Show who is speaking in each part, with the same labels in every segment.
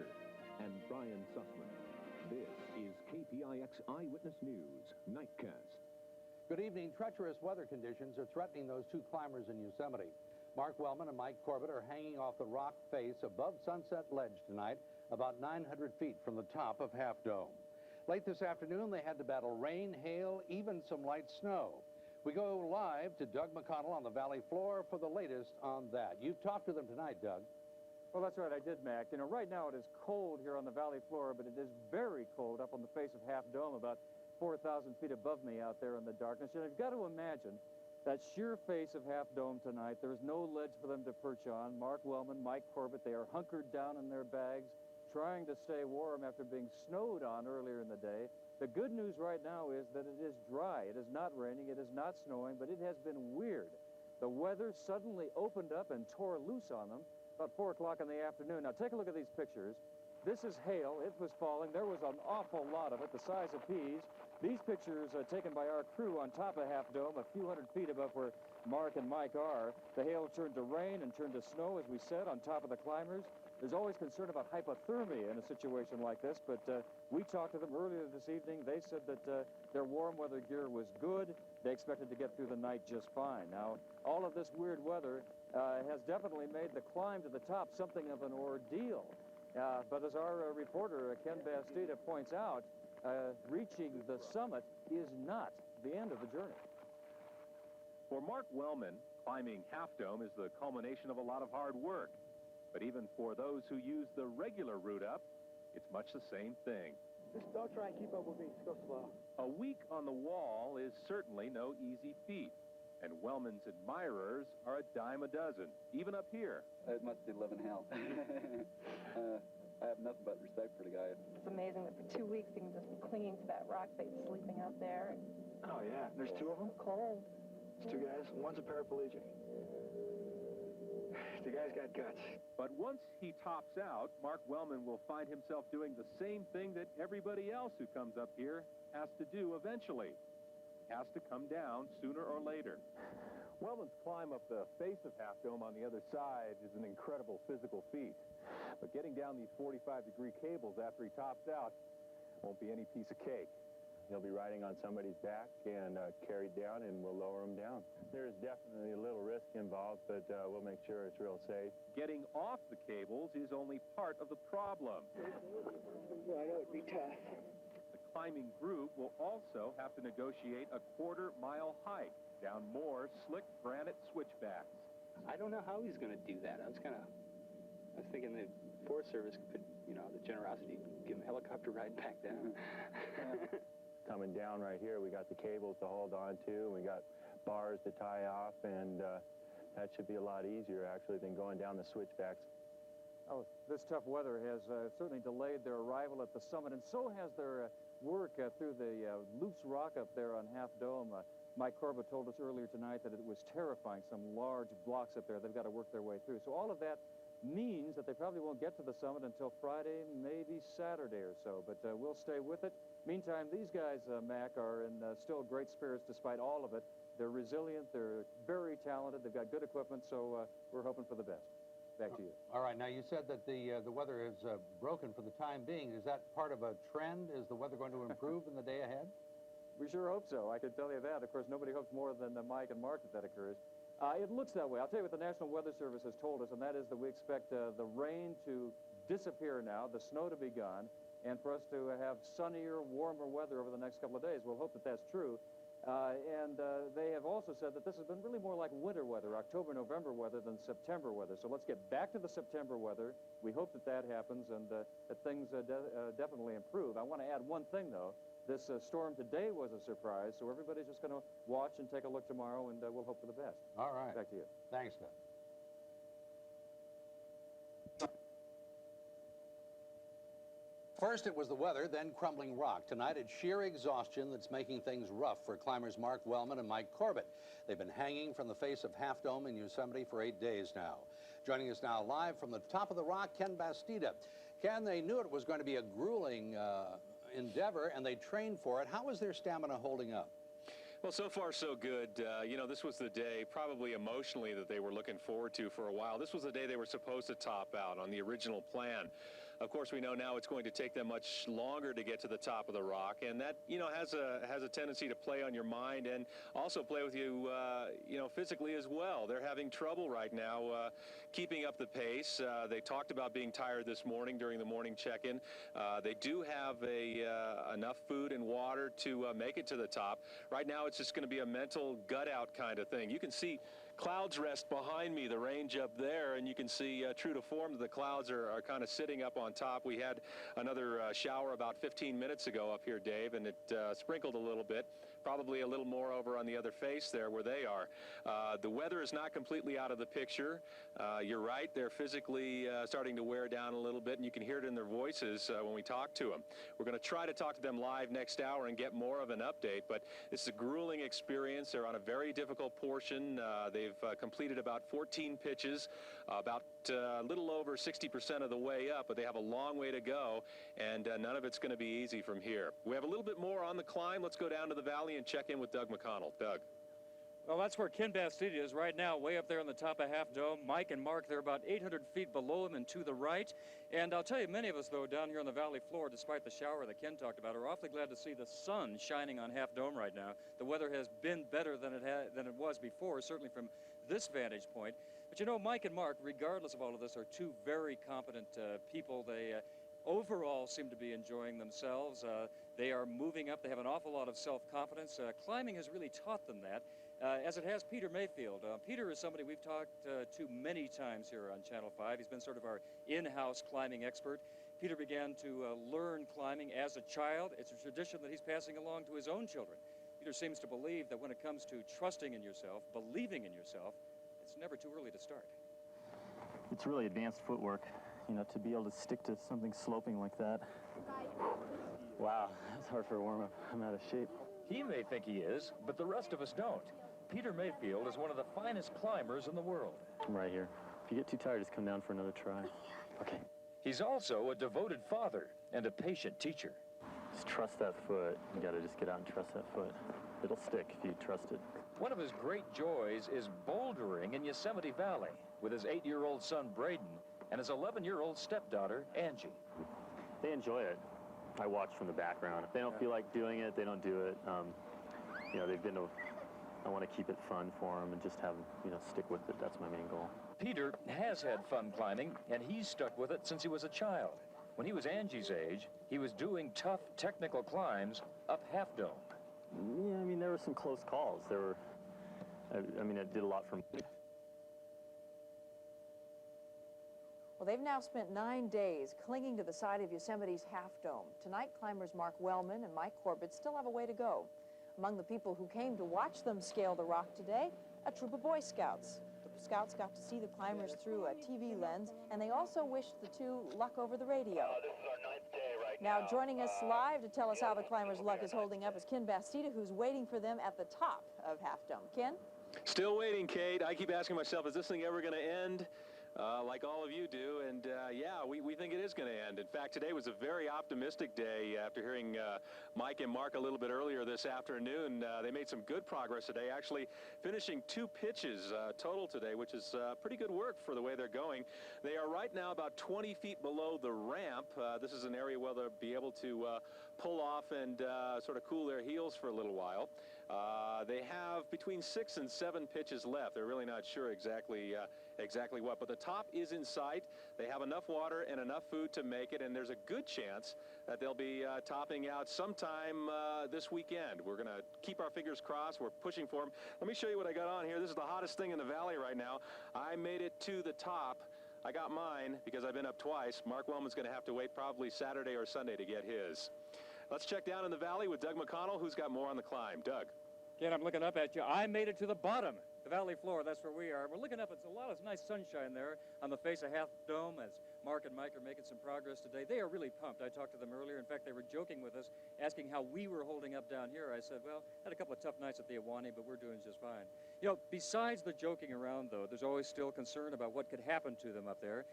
Speaker 1: Chapter and Brian Sussman. This is KPIX Eyewitness News Nightcast.
Speaker 2: Good evening. Treacherous weather conditions are threatening those two climbers in Yosemite. Mark Wellman and Mike Corbitt are hanging off the rock face above Sunset Ledge tonight, about 900 feet from the top of Half Dome. Late this afternoon, they had to battle rain, hail, even some light snow. We go live to Doug Mcconnell on the valley floor for the latest on that. You've talked to them tonight, Doug.
Speaker 3: Well, that's right, I did, Mac. You know, right now it is cold here on the valley floor, but it is very cold up on the face of Half Dome, about 4,000 feet above me out there in the darkness. And I've got to imagine that sheer face of Half Dome tonight. There is no ledge for them to perch on. Mark Wellman, Mike Corbitt, they are hunkered down in their bags, trying to stay warm after being snowed on earlier in the day. The good news right now is that it is dry. It is not raining, it is not snowing, but it has been weird. The weather suddenly opened up and tore loose on them about 4 o'clock in the afternoon. Now, take a look at these pictures. This is hail. It was falling. There was an awful lot of it, the size of peas. These pictures are taken by our crew on top of Half Dome, a few hundred feet above where Mark and Mike are. The hail turned to rain and turned to snow, as we said, on top of the climbers. There's always concern about hypothermia in a situation like this, but we talked to them earlier this evening. They said that their warm weather gear was good. They expected to get through the night just fine. Now, all of this weird weather has definitely made the climb to the top something of an ordeal. But as our reporter, Ken Bastida, points out, reaching the summit is not the end of the journey.
Speaker 1: For Mark Wellman, climbing Half Dome is the culmination of a lot of hard work. But even for those who use the regular route up, it's much the same thing.
Speaker 4: Just don't try and keep up with me. Just go slow.
Speaker 1: A week on the wall is certainly no easy feat. And Wellman's admirers are a dime a dozen, even up here.
Speaker 5: It must be living hell. I have nothing but respect for the guy.
Speaker 6: It's amazing that for 2 weeks he can just be clinging to that rock face, sleeping out there.
Speaker 4: Oh, yeah. There's 2 of them?
Speaker 6: Cold.
Speaker 4: There's 2 guys. One's a paraplegic. The guy's got guts.
Speaker 1: But once he tops out, Mark Wellman will find himself doing the same thing that everybody else who comes up here has to do eventually. He has to come down sooner or later. Wellman's climb up the face of Half Dome on the other side is an incredible physical feat. But getting down these 45-degree cables after he tops out won't be any piece of cake.
Speaker 7: He'll be riding on somebody's back and carried down, and we'll lower him down. There's definitely a little risk involved, but we'll make sure it's real safe.
Speaker 1: Getting off the cables is only part of the problem.
Speaker 4: Yeah, I know it'd be tough.
Speaker 1: The climbing group will also have to negotiate a quarter-mile hike down more slick granite switchbacks.
Speaker 5: I don't know how he's going to do that. I was thinking the Forest Service could, you know, the generosity, give him a helicopter ride back down.
Speaker 7: Coming down right here, we got the cables to hold on to, and we got bars to tie off, and that should be a lot easier, actually, than going down the switchbacks.
Speaker 3: Oh, this tough weather has certainly delayed their arrival at the summit, and so has their work through the loose rock up there on Half Dome. Mike Corbitt told us earlier tonight that it was terrifying, some large blocks up there they've got to work their way through. So all of that means that they probably won't get to the summit until Friday, maybe Saturday or so, but we'll stay with it. Meantime, these guys, Mac, are in still great spirits despite all of it. They're resilient, they're very talented, they've got good equipment, so we're hoping for the best. Back to you.
Speaker 2: All right, now you said that the weather is broken for the time being. Is that part of a trend? Is the weather going to improve in the day ahead?
Speaker 3: We sure hope so, I can tell you that. Of course, nobody hopes more than Mike and Mark that occurs. It looks that way. I'll tell you what the National Weather Service has told us, and that is that we expect the rain to disappear now, the snow to be gone, and for us to have sunnier, warmer weather over the next couple of days. We'll hope that that's true. And they have also said that this has been really more like winter weather, October, November weather than September weather. So let's get back to the September weather. We hope that that happens and that things definitely improve. I want to add one thing, though. This storm today was a surprise, so everybody's just going to watch and take a look tomorrow, and we'll hope for the best.
Speaker 2: All right.
Speaker 3: Back to you.
Speaker 2: Thanks, Doug. First, it was the weather, then crumbling rock. Tonight, it's sheer exhaustion that's making things rough for climbers Mark Wellman and Mike Corbitt. They've been hanging from the face of Half Dome in Yosemite for 8 days now. Joining us now live from the top of the rock, Ken Bastida. Ken, they knew it was going to be a grueling endeavor, and they trained for it. How is their stamina holding up?
Speaker 8: Well, so far so good. You know, this was the day, probably emotionally, that they were looking forward to for a while. This was the day they were supposed to top out on the original plan. Of course, we know now it's going to take them much longer to get to the top of the rock, and that, you know, has a tendency to play on your mind and also play with you, you know, physically as well. They're having trouble right now keeping up the pace. They talked about being tired this morning during the morning check-in. They do have enough food and water to make it to the top. Right now, it's just going to be a mental gut-out kind of thing. You can see clouds rest behind me, the range up there, and you can see, true to form, the clouds are kind of sitting up on top. We had another shower about 15 minutes ago up here, Dave, and it sprinkled a little bit. Probably a little more over on the other face there where they are. The weather is not completely out of the picture. You're right, they're physically starting to wear down a little bit, and you can hear it in their voices when we talk to them. We're going to try to talk to them live next hour and get more of an update, but it's a grueling experience. They're on a very difficult portion. They've completed about 14 pitches, about a little over 60% of the way up, but they have a long way to go, and none of it's going to be easy from here. We have a little bit more on the climb. Let's go down to the valley and check in with Doug Mcconnell. Doug.
Speaker 3: Well, that's where Ken Bastida is right now, way up there on the top of Half Dome. Mike and Mark, they're about 800 feet below him and to the right. And I'll tell you, many of us, though, down here on the valley floor, despite the shower that Ken talked about, are awfully glad to see the sun shining on Half Dome right now. The weather has been better than it was before, certainly from this vantage point. But you know, Mike and Mark, regardless of all of this, are two very competent people. They overall seem to be enjoying themselves. They are moving up. They have an awful lot of self-confidence. Climbing has really taught them that, as it has Peter Mayfield. Peter is somebody we've talked to many times here on Channel 5. He's been sort of our in-house climbing expert. Peter began to learn climbing as a child. It's a tradition that he's passing along to his own children. Peter seems to believe that when it comes to trusting in yourself, believing in yourself, it's never too early to start.
Speaker 9: It's really advanced footwork, you know, to be able to stick to something sloping like that. Wow, that's hard for a warm-up. I'm out of shape.
Speaker 10: He may think he is, but the rest of us don't. Peter Mayfield is one of the finest climbers in the world.
Speaker 9: I'm right here. If you get too tired, just come down for another try. Okay.
Speaker 10: He's also a devoted father and a patient teacher.
Speaker 9: Just trust that foot. You gotta just get out and trust that foot. It'll stick if you trust it.
Speaker 10: One of his great joys is bouldering in Yosemite Valley with his 8-year-old son, Braden, and his 11-year-old stepdaughter, Angie.
Speaker 9: They enjoy it. I watch from the background. If they don't feel like doing it, they don't do it. You know, they've been to, I want to keep it fun for them and just have them, you know, stick with it. That's my main goal.
Speaker 10: Peter has had fun climbing, and he's stuck with it since he was a child. When he was Angie's age, he was doing tough technical climbs up Half Dome.
Speaker 9: Yeah, I mean, there were some close calls. There were, I mean, it did a lot for me.
Speaker 11: Well, they've now spent 9 days clinging to the side of Yosemite's Half Dome. Tonight, climbers Mark Wellman and Mike Corbitt still have a way to go. Among the people who came to watch them scale the rock today, a troop of Boy Scouts. The Scouts got to see the climbers through a TV lens, and they also wished the two luck over the radio.
Speaker 12: This is our 9th day right
Speaker 11: now joining us live to tell us how the climbers' luck is holding up is Ken Bastida, who's waiting for them at the top of Half Dome. Ken?
Speaker 8: Still waiting, Kate. I keep asking myself, is this thing ever going to end? Like all of you do, and yeah, we think it is going to end. In fact, today was a very optimistic day. After hearing Mike and Mark a little bit earlier this afternoon, they made some good progress today, actually finishing 2 pitches total today, which is pretty good work for the way they're going. They are right now about 20 feet below the ramp. This is an area where they'll be able to pull off and sort of cool their heels for a little while. They have between 6 and 7 pitches left. They're really not sure exactly what, but the top is in sight. They have enough water and enough food to make it, and there's a good chance that they'll be topping out sometime this weekend. We're going to keep our fingers crossed. We're pushing for them. Let me show you what I got on here. This is the hottest thing in the valley right now. I made it to the top. I got mine because I've been up twice. Mark Wellman's going to have to wait probably Saturday or Sunday to get his. Let's check down in the valley with Doug Mcconnell, who's got more on the climb. Doug.
Speaker 3: Again, I'm looking up at you. I made it to the bottom, the valley floor. That's where we are. We're looking up. It's a lot of nice sunshine there on the face of Half Dome as Mark and Mike are making some progress today. They are really pumped. I talked to them earlier. In fact, they were joking with us, asking how we were holding up down here. I said, well, had a couple of tough nights at the Awani, but we're doing just fine. You know, besides the joking around, though, there's always still concern about what could happen to them up there.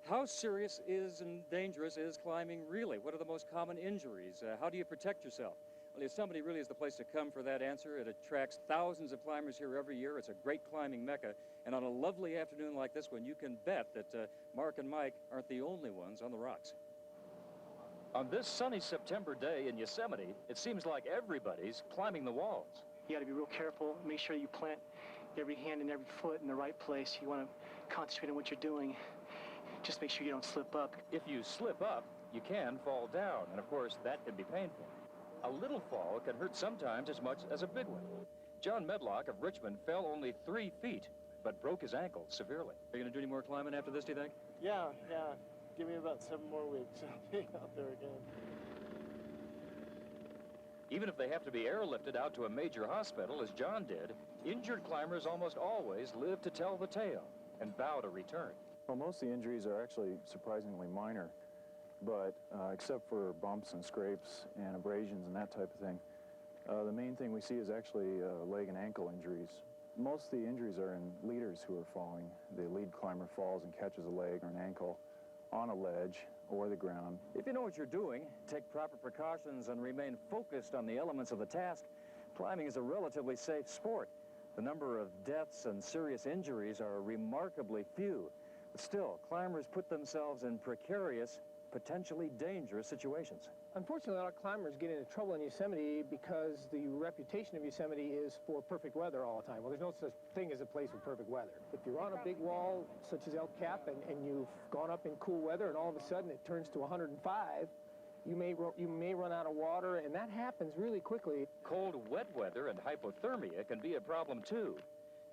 Speaker 3: How serious and dangerous is climbing really? What are the most common injuries? How do you protect yourself? Well, Yosemite really is the place to come for that answer. It attracts thousands of climbers here every year. It's a great climbing mecca. And on a lovely afternoon like this one, you can bet that Mark and Mike aren't the only ones on the rocks.
Speaker 10: On this sunny September day in Yosemite, it seems like everybody's climbing the walls.
Speaker 12: You got to be real careful. Make sure you plant every hand and every foot in the right place. You want to concentrate on what you're doing. Just make sure you don't slip up.
Speaker 10: If you slip up, you can fall down, and of course, that can be painful. A little fall can hurt sometimes as much as a big one. John Medlock of Richmond fell only 3 feet, but broke his ankle severely.
Speaker 3: Are you going to do any more climbing after this, do you think?
Speaker 13: Yeah. Give me about 7 more weeks. I'll be out there again.
Speaker 10: Even if they have to be airlifted out to a major hospital, as John did, injured climbers almost always live to tell the tale and vow to return.
Speaker 14: Well, most of the injuries are actually surprisingly minor, but except for bumps and scrapes and abrasions and that type of thing, the main thing we see is actually leg and ankle injuries. Most of the injuries are in leaders who are falling. The lead climber falls and catches a leg or an ankle on a ledge or the ground.
Speaker 3: If you know what you're doing, take proper precautions, and remain focused on the elements of the task, climbing is a relatively safe sport. The number of deaths and serious injuries are remarkably few. But still, climbers put themselves in precarious, potentially dangerous situations.
Speaker 15: Unfortunately, a lot of climbers get into trouble in Yosemite because the reputation of Yosemite is for perfect weather all the time. Well, there's no such thing as a place with perfect weather. If you're on a big wall, such as El Cap, and you've gone up in cool weather, and all of a sudden it turns to 105, you may run out of water, and that happens really quickly.
Speaker 10: Cold, wet weather and hypothermia can be a problem, too.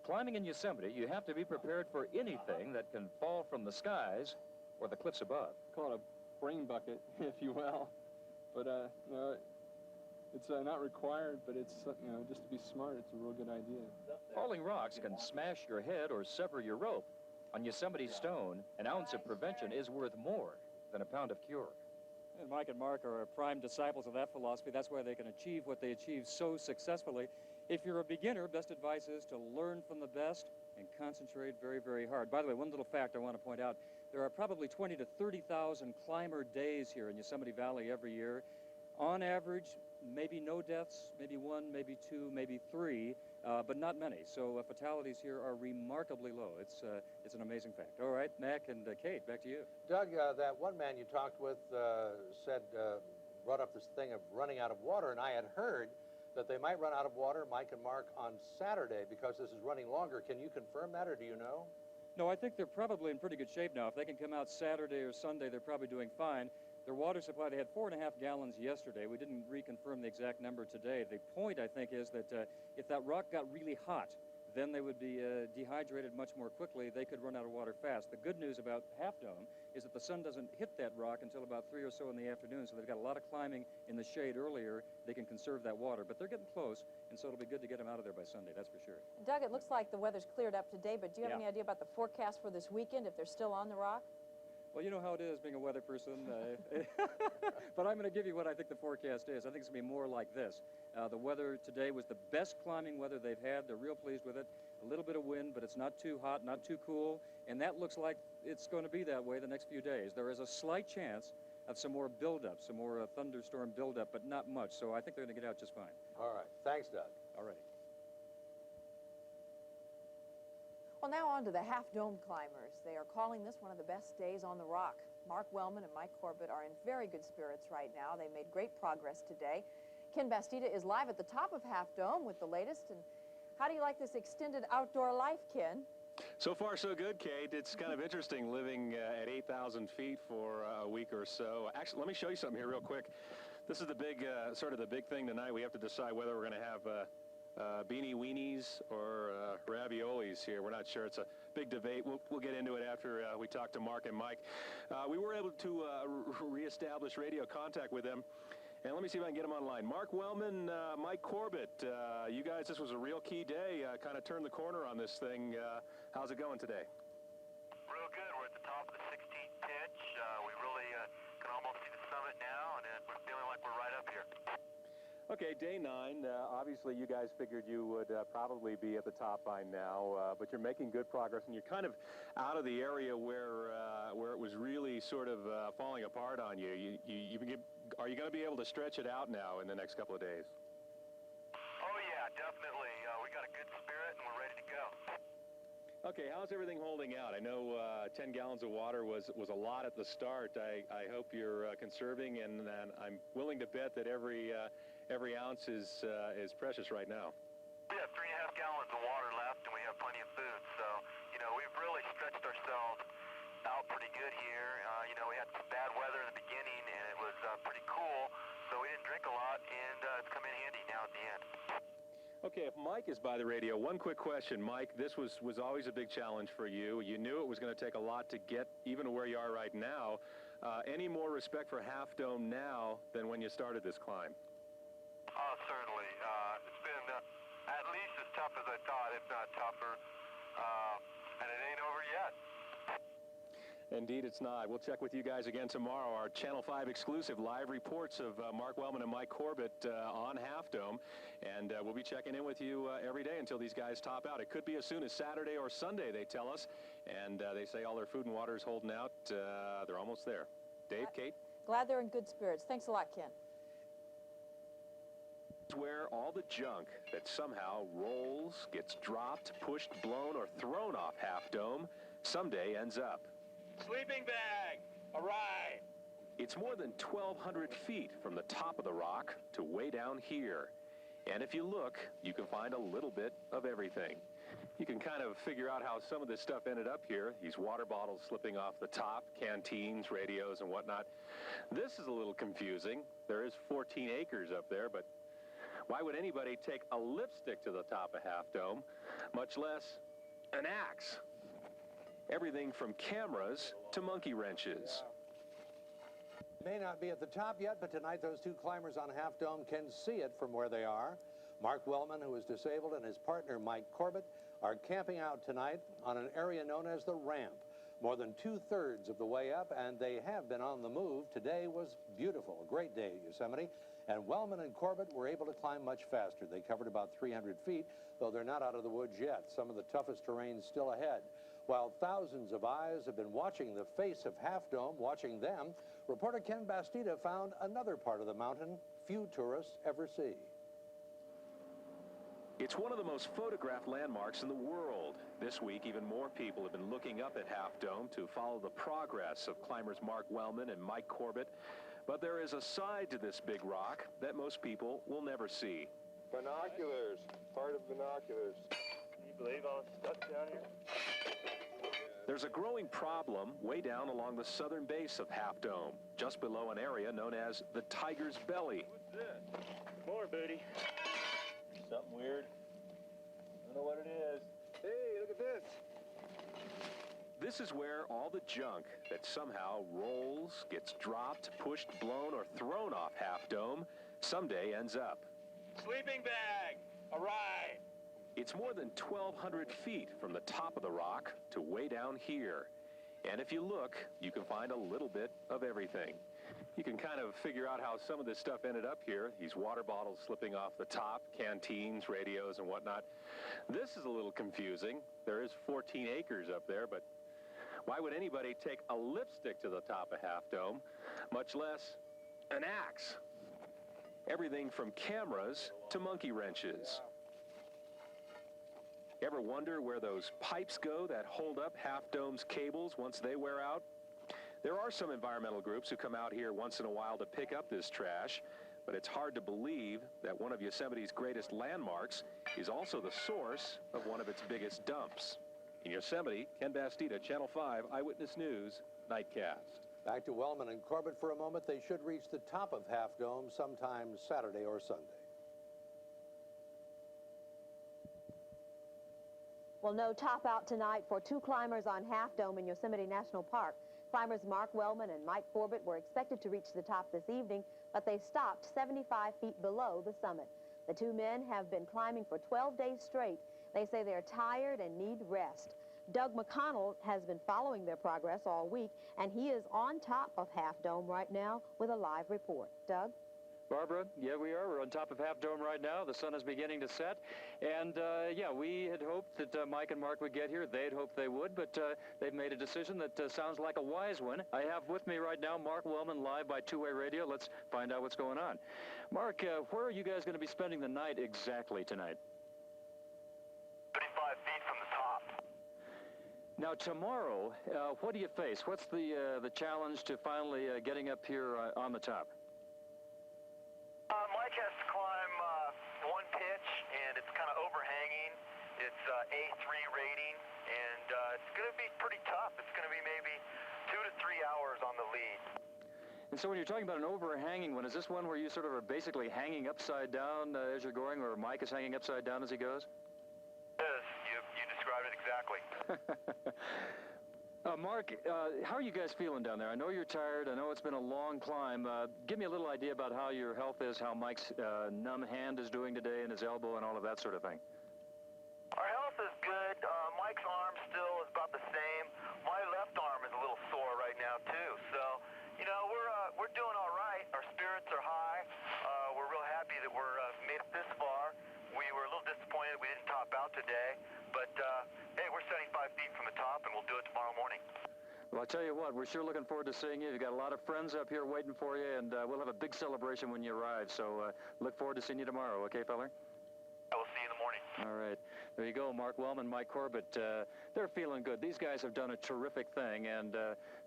Speaker 10: Climbing in Yosemite, you have to be prepared for anything that can fall from the skies or the cliffs above.
Speaker 5: Call it a brain bucket, if you will. But, no, it's not required, but it's, just to be smart, it's a real good idea.
Speaker 10: Falling rocks can smash your head or sever your rope. On Yosemite Stone, an ounce of prevention is worth more than a pound of cure.
Speaker 3: And Mike and Mark are prime disciples of that philosophy. That's why they can achieve what they achieve so successfully. If you're a beginner, best advice is to learn from the best and concentrate very, very hard. By the way, one little fact I want to point out, there are probably 20 to 30,000 climber days here in Yosemite Valley every year. On average, maybe no deaths, maybe 1, maybe 2, maybe 3, but not many. So fatalities here are remarkably low. It's an amazing fact. All right, Mac and Kate, back to you.
Speaker 2: Doug, that one man you talked with brought up this thing of running out of water, and I had heard that they might run out of water, Mike and Mark, on Saturday because this is running longer. Can you confirm that, or do you know?
Speaker 3: No, I think they're probably in pretty good shape now. If they can come out Saturday or Sunday, they're probably doing fine. Their water supply, they had 4.5 gallons yesterday. We didn't reconfirm the exact number today. The point, I think, is that if that rock got really hot, then they would be dehydrated much more quickly. They could run out of water fast. The good news about Half Dome is that the sun doesn't hit that rock until about 3 or so in the afternoon, so they've got a lot of climbing in the shade earlier. They can conserve that water, but they're getting close, and so it'll be good to get them out of there by Sunday, that's for sure.
Speaker 11: Doug, it looks like the weather's cleared up today, but do you have any idea about the forecast for this weekend, if they're still on the rock?
Speaker 3: Well, you know how it is being a weather person, but I'm going to give you what I think the forecast is. I think it's going to be more like this. The weather today was the best climbing weather they've had. They're real pleased with it. A little bit of wind, but it's not too hot, not too cool, and that looks like it's going to be that way the next few days. There is a slight chance of some more buildup, some more thunderstorm buildup, but not much, so I think they're going to get out just fine.
Speaker 2: All right. Thanks, Doug.
Speaker 3: All righty.
Speaker 11: Well, now on to the Half Dome climbers. They are calling this one of the best days on the rock. Mark Wellman and Mike Corbitt are in very good spirits right now. They made great progress today. Ken Bastida is live at the top of Half Dome with the latest. And how do you like this extended outdoor life, Ken?
Speaker 8: So far, so good, Kate. It's kind of interesting living at 8,000 feet for a week or so. Actually, let me show you something here real quick. This is the big, sort of the big thing tonight. We have to decide whether we're going to have beanie weenies or raviolis here. We're not sure. It's a big debate. We'll get into it after we talk to Mark and Mike. We were able to reestablish radio contact with them. And let me see if I can get them online. Mark Wellman, Mike Corbitt, you guys, this was a real key day. Kind of turned the corner on this thing. How's it going today?
Speaker 16: Real good. We're at the top of the 16th pitch. We really can almost see the summit now, and we're feeling like we're right up here.
Speaker 1: Okay, day 9. Obviously, you guys figured you would probably be at the top by now, but you're making good progress, and you're kind of out of the area where it was really sort of falling apart on you. Are you going to be able to stretch it out now in the next couple of days?
Speaker 16: Oh, yeah, definitely. We got a good spirit, and we're ready to go.
Speaker 1: Okay, how's everything holding out? I know 10 gallons of water was a lot at the start. I hope you're conserving, and I'm willing to bet that every ounce is precious right now.
Speaker 16: We have 3.5 gallons of water left, and we have plenty of food. So, you know, we've really stretched ourselves out pretty good here. You know, we had some bad weather in the beginning, and it was pretty cool, so we didn't drink a lot, and it's come in handy now at the end.
Speaker 1: Okay, if Mike is by the radio, one quick question. Mike, this was always a big challenge for you. You knew it was going to take a lot to get even to where you are right now. Any more respect for Half Dome now than when you started this climb?
Speaker 16: Certainly. It's been at least as tough as I thought, if not tougher, and it ain't over yet.
Speaker 1: Indeed, it's not. We'll check with you guys again tomorrow. Our Channel 5 exclusive live reports of Mark Wellman and Mike Corbitt on Half Dome. And we'll be checking in with you every day until these guys top out. It could be as soon as Saturday or Sunday, they tell us. And they say all their food and water is holding out. They're almost there. Dave, Kate?
Speaker 11: Glad they're in good spirits. Thanks a lot, Ken.
Speaker 1: Where all the junk that somehow rolls, gets dropped, pushed, blown, or thrown off Half Dome someday ends up.
Speaker 16: Sleeping bag, arrive.
Speaker 1: It's more than 1,200 feet from the top of the rock to way down here. And if you look, you can find a little bit of everything. You can kind of figure out how some of this stuff ended up here. These water bottles slipping off the top, canteens, radios, and whatnot. This is a little confusing. There is 14 acres up there, but why would anybody take a lipstick to the top of Half Dome, much less an axe? Everything from cameras to monkey wrenches.
Speaker 2: May not be at the top yet, but tonight those two climbers on Half Dome can see it from where they are. Mark Wellman, who is disabled, and his partner Mike Corbitt are camping out tonight on an area known as the ramp. More than 2/3 of the way up, and they have been on the move. Today was beautiful, a great day at Yosemite, and Wellman and Corbitt were able to climb much faster. They covered about 300 feet, though they're not out of the woods yet. Some of the toughest terrain still ahead. While thousands of eyes have been watching the face of Half Dome, watching them, reporter Ken Bastida found another part of the mountain few tourists ever see.
Speaker 1: It's one of the most photographed landmarks in the world. This week, even more people have been looking up at Half Dome to follow the progress of climbers Mark Wellman and Mike Corbitt. But there is a side to this big rock that most people will never see.
Speaker 17: Binoculars, part of binoculars.
Speaker 16: Can you believe all this stuff down here?
Speaker 1: There's a growing problem way down along the southern base of Half Dome, just below an area known as the Tiger's Belly.
Speaker 16: What's this? More booty. Something weird. I don't know what it is.
Speaker 17: Hey, look at this.
Speaker 1: This is where all the junk that somehow rolls, gets dropped, pushed, blown, or thrown off Half Dome someday ends up.
Speaker 16: Sleeping bag, arrive.
Speaker 1: It's more than 1,200 feet from the top of the rock to way down here. And if you look, you can find a little bit of everything. You can kind of figure out how some of this stuff ended up here. These water bottles slipping off the top, canteens, radios, and whatnot. This is a little confusing. There is 14 acres up there, but why would anybody take a lipstick to the top of Half Dome, much less an axe? Everything from cameras to monkey wrenches. Ever wonder where those pipes go that hold up Half Dome's cables once they wear out? There are some environmental groups who come out here once in a while to pick up this trash, but it's hard to believe that one of Yosemite's greatest landmarks is also the source of one of its biggest dumps. In Yosemite, Ken Bastida, Channel 5 Eyewitness News, Nightcast.
Speaker 2: Back to Wellman and Corbitt for a moment. They should reach the top of Half Dome sometime Saturday or Sunday.
Speaker 18: Well, no top out tonight for two climbers on Half Dome in Yosemite National Park. Climbers Mark Wellman and Mike Corbitt were expected to reach the top this evening, but they stopped 75 feet below the summit. The two men have been climbing for 12 days straight. They say they're tired and need rest. Doug Mcconnell has been following their progress all week, and he is on top of Half Dome right now with a live report. Doug?
Speaker 3: Barbara, yeah, we are. We're on top of Half Dome right now. The sun is beginning to set. And, yeah, we had hoped that Mike and Mark would get here. They had hoped they would, but they've made a decision that sounds like a wise one. I have with me right now Mark Wellman live by two-way radio. Let's find out what's going on. Mark, where are you guys going to be spending the night exactly tonight?
Speaker 16: 35 feet from the top.
Speaker 3: Now, tomorrow, what do you face? What's the challenge to finally getting up here on the top?
Speaker 16: Mike has to climb one pitch, and it's kind of overhanging. It's A3 rating, and it's going to be pretty tough. It's going to be maybe 2 to 3 hours on the lead.
Speaker 3: And so when you're talking about an overhanging one, is this one where you sort of are basically hanging upside down as you're going, or Mike is hanging upside down as he goes?
Speaker 16: It is. You described it exactly.
Speaker 3: Mark, how are you guys feeling down there? I know you're tired. I know it's been a long climb. Give me a little idea about how your health is, how Mike's numb hand is doing today and his elbow and all of that sort of thing.
Speaker 16: Our health is good. Mike's arm still is about the same. My left arm is a little sore right now, too. So, you know, we're doing all right. Our spirits are high. We're real happy that we're made it this far. We were a little disappointed we didn't top out today. But, hey, we're 75 feet from the top, and we'll do it tomorrow morning.
Speaker 3: Well, I'll tell you what, we're sure looking forward to seeing you. You've got a lot of friends up here waiting for you, and we'll have a big celebration when you arrive. So look forward to seeing you tomorrow, okay, feller?
Speaker 16: I will see you in the morning.
Speaker 3: All right. There you go, Mark Wellman, Mike Corbitt. They're feeling good. These guys have done a terrific thing, and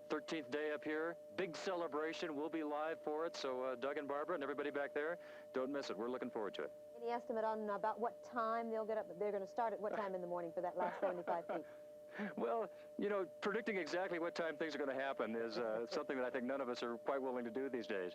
Speaker 3: 13th day up here, big celebration. We'll be live for it, so Doug and Barbara and everybody back there, don't miss it. We're looking forward to it.
Speaker 18: Any estimate on about what time they'll get up? They're going to start at what time in the morning for that last 75 feet?
Speaker 3: Well, you know, predicting exactly what time things are going to happen is something that I think none of us are quite willing to do these days.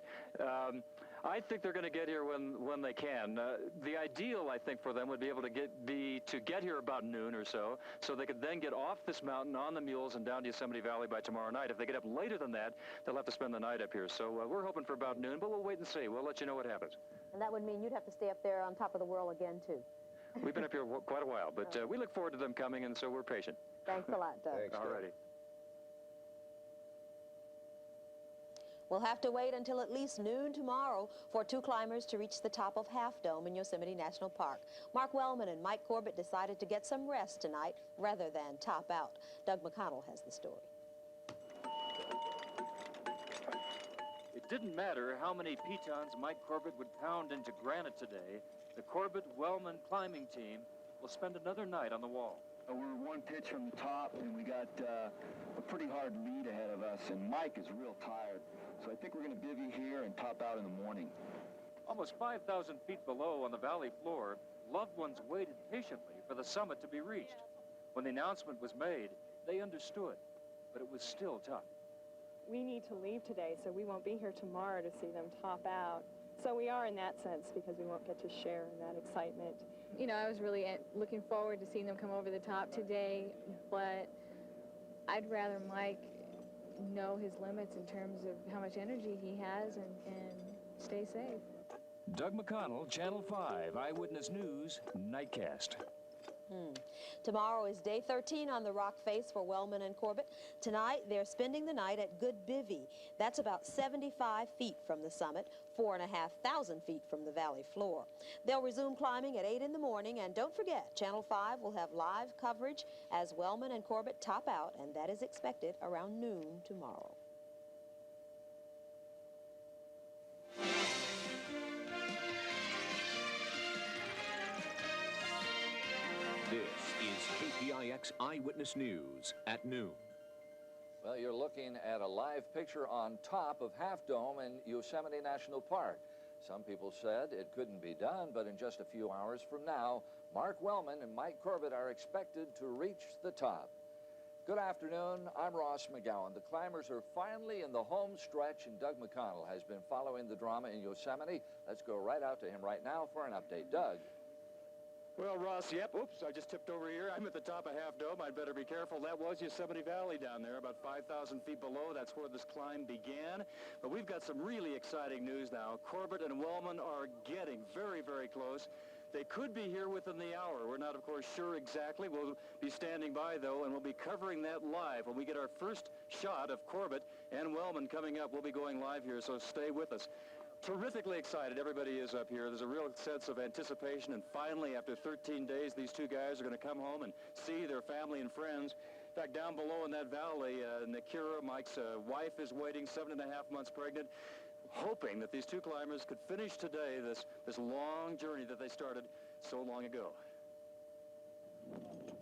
Speaker 3: I think they're going to get here when they can. The ideal, I think, for them would be able to get here about noon or so they could then get off this mountain on the mules and down to Yosemite Valley by tomorrow night. If they get up later than that, they'll have to spend the night up here. So we're hoping for about noon, but we'll wait and see. We'll let you know what happens.
Speaker 18: And that would mean you'd have to stay up there on top of the world again, too.
Speaker 3: We've been up here quite a while, but we look forward to them coming, and so we're patient.
Speaker 18: Thanks a lot, Doug.
Speaker 3: All righty.
Speaker 18: We'll have to wait until at least noon tomorrow for two climbers to reach the top of Half Dome in Yosemite National Park. Mark Wellman and Mike Corbitt decided to get some rest tonight rather than top out. Doug Mcconnell has the story.
Speaker 10: It didn't matter how many pitons Mike Corbitt would pound into granite today. The Corbitt-Wellman climbing team will spend another night on the wall.
Speaker 19: We're one pitch from the top, and we got a pretty hard lead ahead of us, and Mike is real tired. So I think we're going to bivvy here and top out in the morning.
Speaker 10: Almost 5,000 feet below on the valley floor, loved ones waited patiently for the summit to be reached. When the announcement was made, they understood, but it was still tough.
Speaker 6: We need to leave today, so we won't be here tomorrow to see them top out. So we are in that sense because we won't get to share in that excitement.
Speaker 20: You know, I was really looking forward to seeing them come over the top today, but I'd rather Mike know his limits in terms of how much energy he has and stay safe.
Speaker 21: Doug Mcconnell, Channel 5, Eyewitness News, Nightcast.
Speaker 18: Tomorrow is day 13 on the rock face for Wellman and Corbitt. Tonight, they're spending the night at Good Bivvy. That's about 75 feet from the summit, 4,500 feet from the valley floor. They'll resume climbing at 8 in the morning, and don't forget, Channel 5 will have live coverage as Wellman and Corbitt top out, and that is expected around noon tomorrow.
Speaker 21: This is KPIX Eyewitness News at noon.
Speaker 22: Well, you're looking at a live picture on top of Half Dome in Yosemite National Park. Some people said it couldn't be done, but in just a few hours from now, Mark Wellman and Mike Corbitt are expected to reach the top. Good afternoon, I'm Ross McGowan. The climbers are finally in the home stretch, and Doug Mcconnell has been following the drama in Yosemite. Let's go right out to him right now for an update. Doug.
Speaker 3: Well, Ross, yep, oops, I just tipped over here. I'm at the top of Half Dome. I'd better be careful. That was Yosemite Valley down there, about 5,000 feet below. That's where this climb began. But we've got some really exciting news now. Corbitt and Wellman are getting very, very close. They could be here within the hour. We're not, of course, sure exactly. We'll be standing by, though, and we'll be covering that live. When we get our first shot of Corbitt and Wellman coming up, we'll be going live here, so stay with us. Terrifically excited. Everybody is up here. There's a real sense of anticipation, and finally, after 13 days, these two guys are going to come home and see their family and friends. In fact, down below in that valley, Nakira, Mike's wife, is waiting, 7.5 months pregnant, hoping that these two climbers could finish today this long journey that they started so long ago.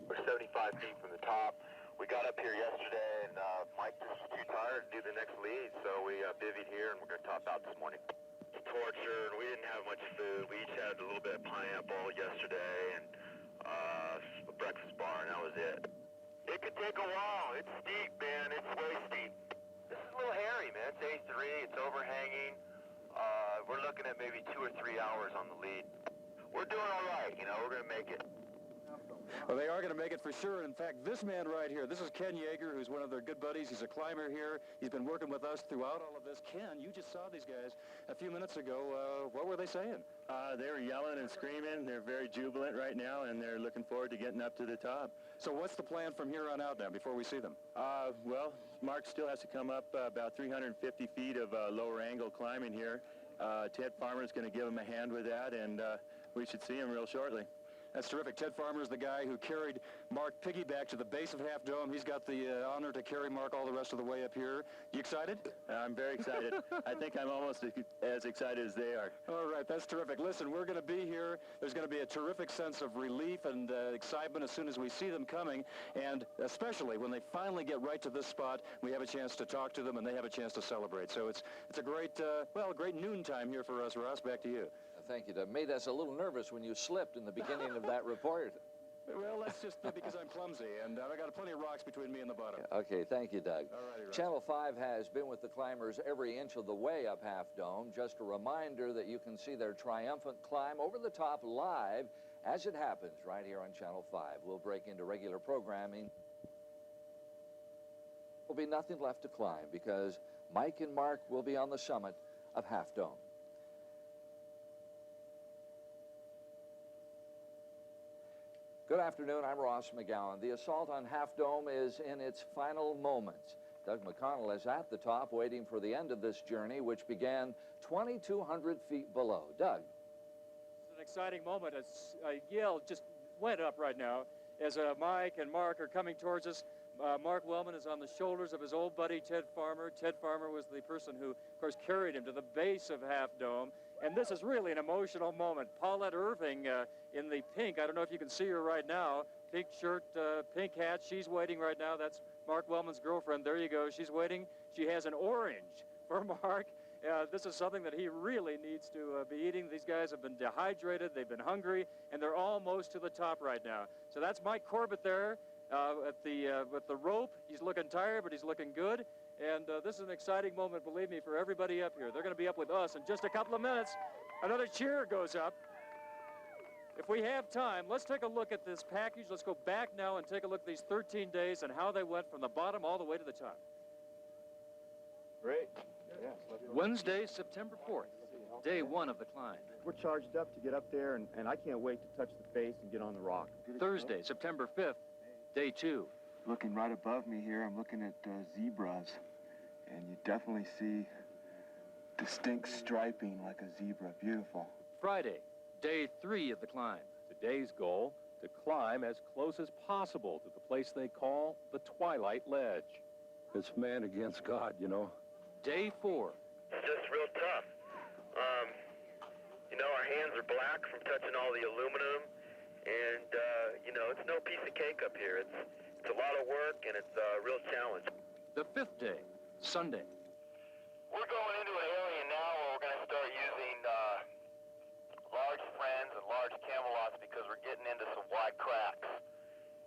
Speaker 16: We're 75 feet from the top. We got up here yesterday, and Mike just was too tired to do the next lead, so we bivvied here, and we're going to top out this morning. Torture, and we didn't have much food. We each had a little bit of pineapple yesterday and a breakfast bar, and that was it. It could take a while. It's steep, man. It's way steep. This is a little hairy, man. It's A3. It's overhanging. We're looking at maybe 2 or 3 hours on the lead. We're doing all right. You know, we're going to make it.
Speaker 3: Well, they are going to make it for sure. In fact, this man right here, this is Ken Yeager, who's one of their good buddies. He's a climber here. He's been working with us throughout all of this. Ken, you just saw these guys a few minutes ago. What were they saying?
Speaker 4: They were yelling and screaming. They're very jubilant right now, and they're looking forward to getting up to the top.
Speaker 3: So what's the plan from here on out now before we see them?
Speaker 4: Well, Mark still has to come up about 350 feet of lower angle climbing here. Ted Farmer's going to give him a hand with that, and we should see him real shortly.
Speaker 3: That's terrific. Ted Farmer is the guy who carried Mark piggyback to the base of Half Dome. He's got the honor to carry Mark all the rest of the way up here. You excited?
Speaker 4: I'm very excited. I think I'm almost as excited as they are.
Speaker 3: All right, that's terrific. Listen, we're going to be here. There's going to be a terrific sense of relief and excitement as soon as we see them coming, and especially when they finally get right to this spot, we have a chance to talk to them and they have a chance to celebrate. So it's a great, great noontime here for us, Ross. Back to you.
Speaker 22: Thank you. That made us a little nervous when you slipped in the beginning of that report.
Speaker 3: Well, that's just because I'm clumsy, and I got plenty of rocks between me and the bottom.
Speaker 22: Okay, thank you, Doug.
Speaker 3: All righty, Ross.
Speaker 22: Channel 5 has been with the climbers every inch of the way up Half Dome. Just a reminder that you can see their triumphant climb over the top live as it happens right here on Channel 5. We'll break into regular programming. There'll be nothing left to climb because Mike and Mark will be on the summit of Half Dome. Good afternoon, I'm Ross McGowan. The assault on Half Dome is in its final moments. Doug Mcconnell is at the top waiting for the end of this journey, which began 2,200 feet below. Doug.
Speaker 3: It's an exciting moment. A yell just went up right now as Mike and Mark are coming towards us. Mark Wellman is on the shoulders of his old buddy, Ted Farmer. Ted Farmer was the person who, of course, carried him to the base of Half Dome. And this is really an emotional moment. Paulette Irving in the pink, I don't know if you can see her right now, pink shirt, pink hat, she's waiting right now. That's Mark Wellman's girlfriend. There you go. She's waiting. She has an orange for Mark. This is something that he really needs to be eating. These guys have been dehydrated, they've been hungry, and they're almost to the top right now. So that's Mike Corbitt there with the rope. He's looking tired, but he's looking good. And this is an exciting moment, believe me, for everybody up here. They're going to be up with us in just a couple of minutes. Another cheer goes up. If we have time, let's take a look at this package. Let's go back now and take a look at these 13 days and how they went from the bottom all the way to the top.
Speaker 4: Great.
Speaker 3: Yes. Wednesday, September 4th, day 1 of the climb.
Speaker 7: We're charged up to get up there, and I can't wait to touch the face and get on the rock.
Speaker 3: Thursday, September 5th, day 2.
Speaker 19: Looking right above me here, I'm looking at zebras, and you definitely see distinct striping like a zebra. Beautiful.
Speaker 3: Friday, day 3 of the climb.
Speaker 1: Today's goal, to climb as close as possible to the place they call the Twilight Ledge.
Speaker 23: It's man against God, you know.
Speaker 3: Day 4.
Speaker 16: It's just real tough. You know, our hands are black from touching all the aluminum, and, you know, it's no piece of cake up here. It's a lot of work, and it's a real challenge.
Speaker 3: The 5th day, Sunday.
Speaker 16: We're going into an area now where we're going to start using large friends and large camelots because we're getting into some wide cracks.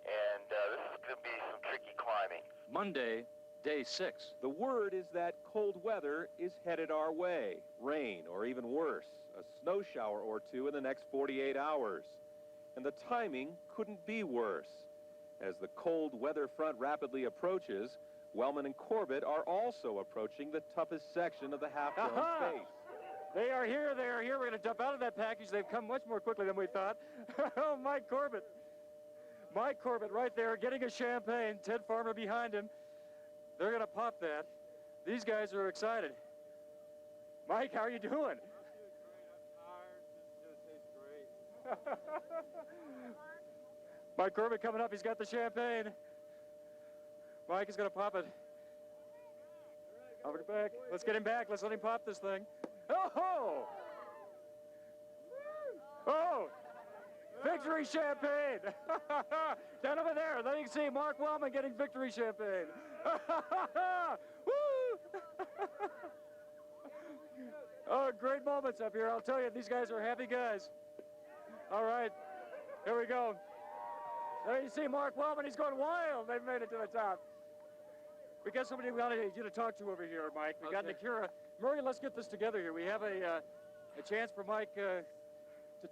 Speaker 16: And this is going to be some tricky climbing.
Speaker 3: Monday, day 6.
Speaker 1: The word is that cold weather is headed our way. Rain, or even worse, a snow shower or two in the next 48 hours. And the timing couldn't be worse. As the cold weather front rapidly approaches, Wellman and Corbitt are also approaching the toughest section of the Half Dome face.
Speaker 3: They are here, they are here. We're going to jump out of that package. They've come much more quickly than we thought. Oh, Mike Corbitt. Mike Corbitt right there getting a champagne. Ted Farmer behind him. They're going to pop that. These guys are excited. Mike, how are you doing? Mike Corbitt coming up. He's got the champagne. Mike is going to pop it. Over to back. Let's get him back. Let's let him pop this thing. Oh! Oh! Victory champagne! Down over there. There you can see Mark Wellman getting victory champagne. Woo! Oh, great moments up here. I'll tell you, these guys are happy guys. All right, here we go. There you see Mark Wellman. He's going wild. They've made it to the top. We got somebody we wanted you to talk to over here, Mike. We got Nakira. Murray, let's get this together here. We have a chance for Mike to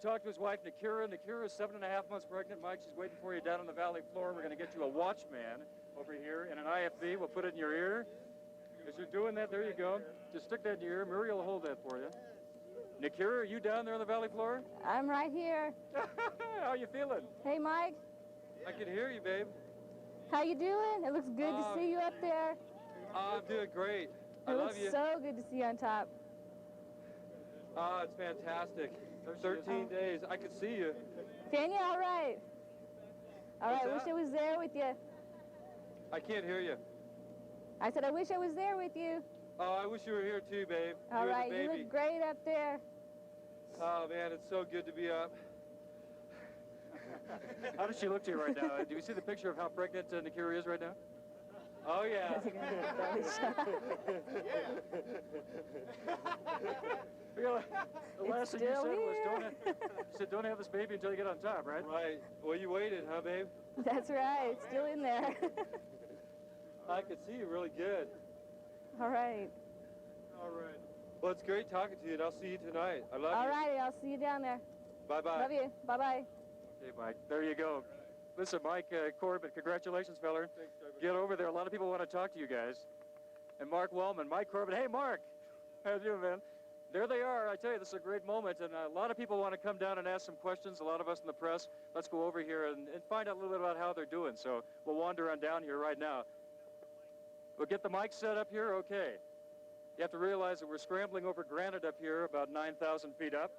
Speaker 3: talk to his wife, Nakira. Nakira is 7.5 months pregnant. Mike, she's waiting for you down on the valley floor. We're going to get you a Watchman over here and an IFB. We'll put it in your ear. As you're doing that, there you go. Just stick that in your ear. Murray will hold that for you. Nakira, are you down there on the valley floor?
Speaker 9: I'm right here.
Speaker 3: How you feeling?
Speaker 9: Hey, Mike.
Speaker 3: I can hear you, babe.
Speaker 9: How you doing? It looks good to see you up there.
Speaker 3: I'm doing great.
Speaker 9: I love you. It looks so good to see you on top.
Speaker 3: It's fantastic. 13 days. I could see you.
Speaker 9: Can you? All right. All right. I wish
Speaker 3: that?
Speaker 9: I was there with you.
Speaker 3: I can't hear you.
Speaker 9: I said I wish I was there with you.
Speaker 3: Oh, I wish you were here too, babe.
Speaker 9: All
Speaker 3: You're
Speaker 9: right.
Speaker 3: the
Speaker 9: You
Speaker 3: baby.
Speaker 9: look great up there.
Speaker 3: Oh, man, it's so good to be up. How does she look to you right now? Do you see the picture of how pregnant Nakira is right now? Oh, yeah. The last thing you said was don't have this baby until you get on top, right? Right. Well, you waited, huh, babe?
Speaker 9: That's right. It's still in there.
Speaker 3: I could see you really good.
Speaker 9: All right.
Speaker 3: All right. Well, it's great talking to you, and I'll see you tonight. I love you.
Speaker 9: All righty. I'll see you down there.
Speaker 3: Bye-bye.
Speaker 9: Love you. Bye-bye.
Speaker 3: Okay, Mike. There you go. Listen, Mike Corbitt, congratulations, feller. Get over there. A lot of people want to talk to you guys. And Mark Wellman, Mike Corbitt. Hey, Mark. How you doing, man? There they are. I tell you, this is a great moment, and a lot of people want to come down and ask some questions. A lot of us in the press. Let's go over here and find out a little bit about how they're doing. So we'll wander on down here right now. We'll get the mic set up here. Okay. You have to realize that we're scrambling over granite up here, about 9,000 feet up.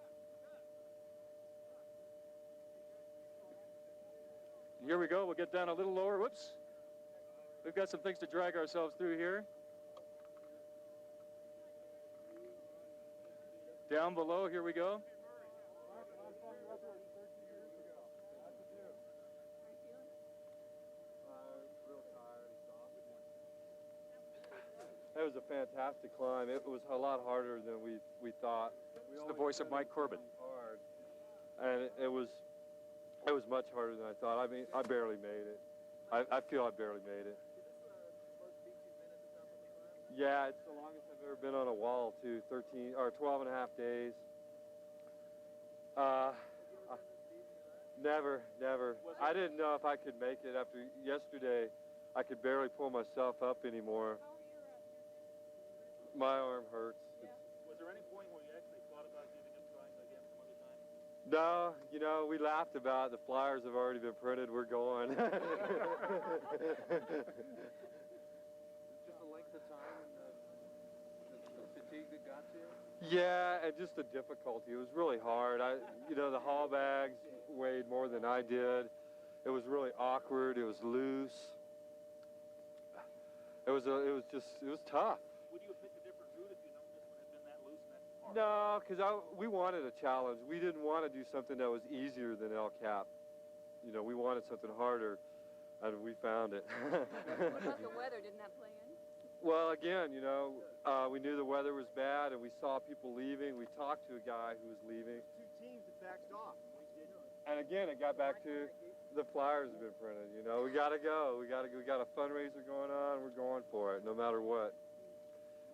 Speaker 3: Here we go. We'll get down a little lower. Whoops. We've got some things to drag ourselves through here. Down below, here we go.
Speaker 17: That was a fantastic climb. It was a lot harder than we thought.
Speaker 3: It's the voice of Mike Corbitt.
Speaker 17: Hard. And it was much harder than I thought. I mean, I barely made it. I feel I barely made it. Yeah, it's the longest I've ever been on a wall, too. 12 and a half days. Never. I didn't know if I could make it after yesterday. I could barely pull myself up anymore. My arm hurts.
Speaker 12: Was there any point where you actually thought about giving up trying again some other time?
Speaker 17: No, you know, we laughed about it. The flyers have already been printed. We're going.
Speaker 12: Just the length of time and the fatigue that got to you?
Speaker 17: Yeah, and just the difficulty. It was really hard. You know, the haul bags weighed more than I did. It was really awkward. It was loose. It was tough.
Speaker 12: Would you have picked a different route if you known this one had been that loose and that hard?
Speaker 17: No, because we wanted a challenge. We didn't want to do something that was easier than El Cap. You know, we wanted something harder, and we found it.
Speaker 6: What about the weather? Didn't that play in?
Speaker 17: Well, again, you know, we knew the weather was bad, and we saw people leaving. We talked to a guy who was leaving.
Speaker 7: Two teams that backed off.
Speaker 17: And again, it got back to the flyers have been printed. You know, we got to go. We got a fundraiser going on. We're going for it, no matter what.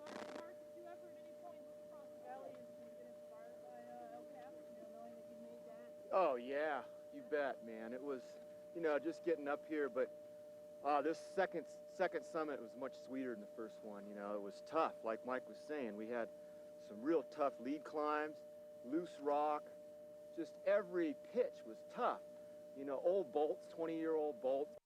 Speaker 6: Mark, did you ever at any point look across the valley and get inspired by El Cap, knowing that you made that?
Speaker 7: Oh, yeah, you bet, man. It was, you know, just getting up here, but this second summit was much sweeter than the first one. You know, it was tough, like Mike was saying. We had some real tough lead climbs, loose rock. Just every pitch was tough. You know, old bolts, 20-year-old bolts.